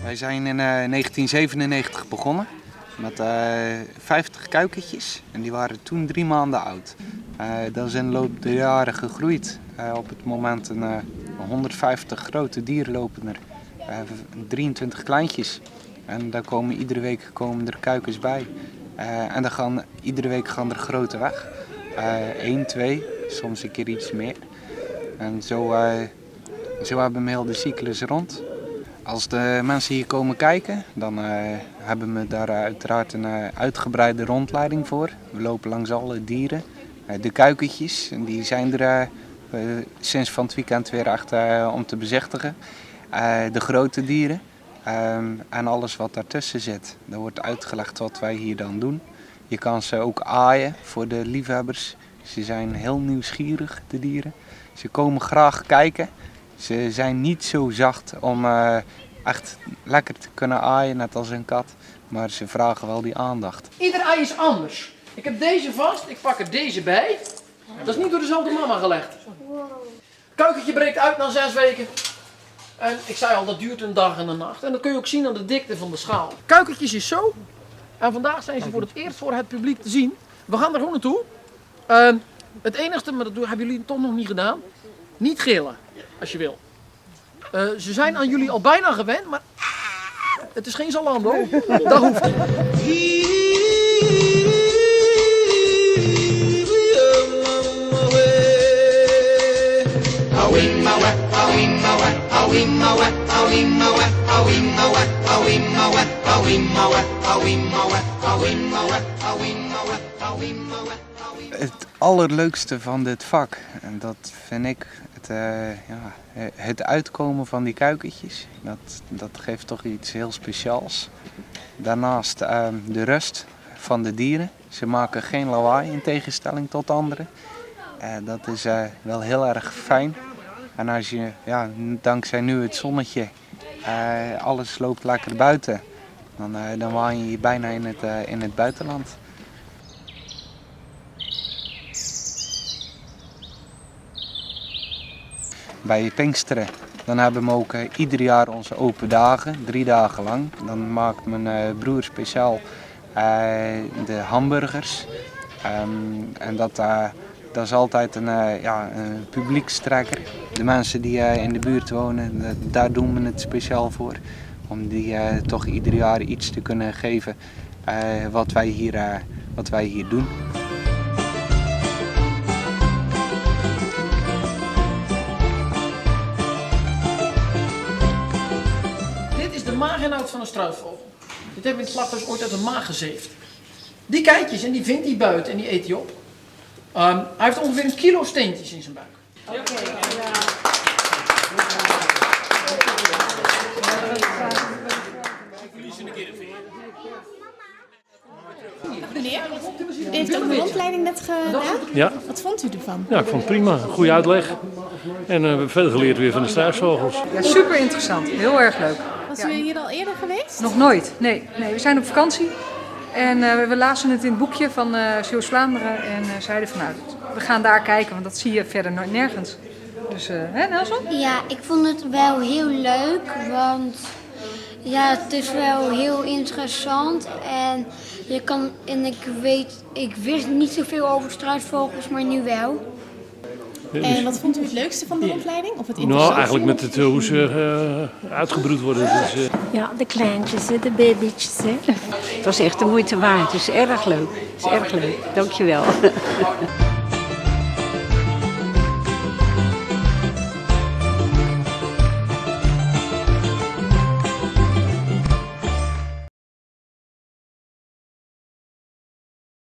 Wij zijn in 1997 begonnen met 50 kuikentjes en die waren toen 3 maanden oud. Dat is in de loop der jaren gegroeid. Op het moment 150 grote dieren lopen er, 23 kleintjes. En daar komen iedere week er kuikens bij. En iedere week gaan er grote weg. 1, 2, soms een keer iets meer. En zo hebben we heel de cyclus rond. Als de mensen hier komen kijken, dan hebben we daar uiteraard een uitgebreide rondleiding voor. We lopen langs alle dieren. De kuikentjes, en die zijn er sinds van het weekend weer echt om te bezichtigen. De grote dieren en alles wat daartussen zit. Daar wordt uitgelegd wat wij hier dan doen. Je kan ze ook aaien voor de liefhebbers. Ze zijn heel nieuwsgierig, de dieren. Ze komen graag kijken. Ze zijn niet zo zacht om echt lekker te kunnen aaien, net als een kat. Maar ze vragen wel die aandacht. Ieder ei is anders. Ik heb deze vast, ik pak er deze bij. Dat is niet door dezelfde mama gelegd. Kuikentje breekt uit na 6 weken. En ik zei al, dat duurt een dag en een nacht. En dat kun je ook zien aan de dikte van de schaal. Kuikentjes is zo. En vandaag zijn ze voor het eerst voor het publiek te zien. We gaan er gewoon naartoe. Het enige, maar dat hebben jullie toch nog niet gedaan. Niet gillen, als je wil. Ze zijn aan jullie al bijna gewend, maar het is geen Zalando. Dat hoeft niet. Het allerleukste van dit vak, en dat vind ik het uitkomen van die kuikentjes, dat geeft toch iets heel speciaals. Daarnaast de rust van de dieren. Ze maken geen lawaai in tegenstelling tot anderen. Dat is wel heel erg fijn. En als je, dankzij nu het zonnetje, alles loopt lekker buiten, dan waan je bijna in het buitenland. Bij Pinksteren, dan hebben we ook ieder jaar onze open dagen, 3 dagen lang. Dan maakt mijn broer speciaal de hamburgers. En dat is altijd een publiekstrekker. De mensen die in de buurt wonen, daar doen we het speciaal voor. Om die toch ieder jaar iets te kunnen geven wat wij hier doen. De maaginhoud van een struisvogel. Dit hebben we in het slachthuis ooit uit de maag gezeefd. Die keitjes, en die vindt hij buiten en die eet hij op. Hij heeft ongeveer 1 kilo steentjes in zijn buik. Meneer, u heeft ook een rondleiding net gedaan? Ja. Wat vond u ervan? Ja, ik vond het prima. Goede uitleg. En we hebben veel geleerd weer van de struisvogels. Ja, super interessant. Heel erg leuk. Was u hier al eerder geweest? Nog nooit. Nee, we zijn op vakantie. En we lazen het in het boekje van Zeeuws-Vlaanderen. En zeiden van we gaan daar kijken, want dat zie je verder nooit nergens. Dus, hè Nelson? Ja, ik vond het wel heel leuk, want het is wel heel interessant. En ik wist niet zoveel over struisvogels, maar nu wel. En wat vond u het leukste van de rondleiding? Of het Nou, eigenlijk met hoe ze uitgebroed worden. Dus, Ja, de kleintjes, de babytjes. Het was echt de moeite waard. Het is erg leuk. Dankjewel.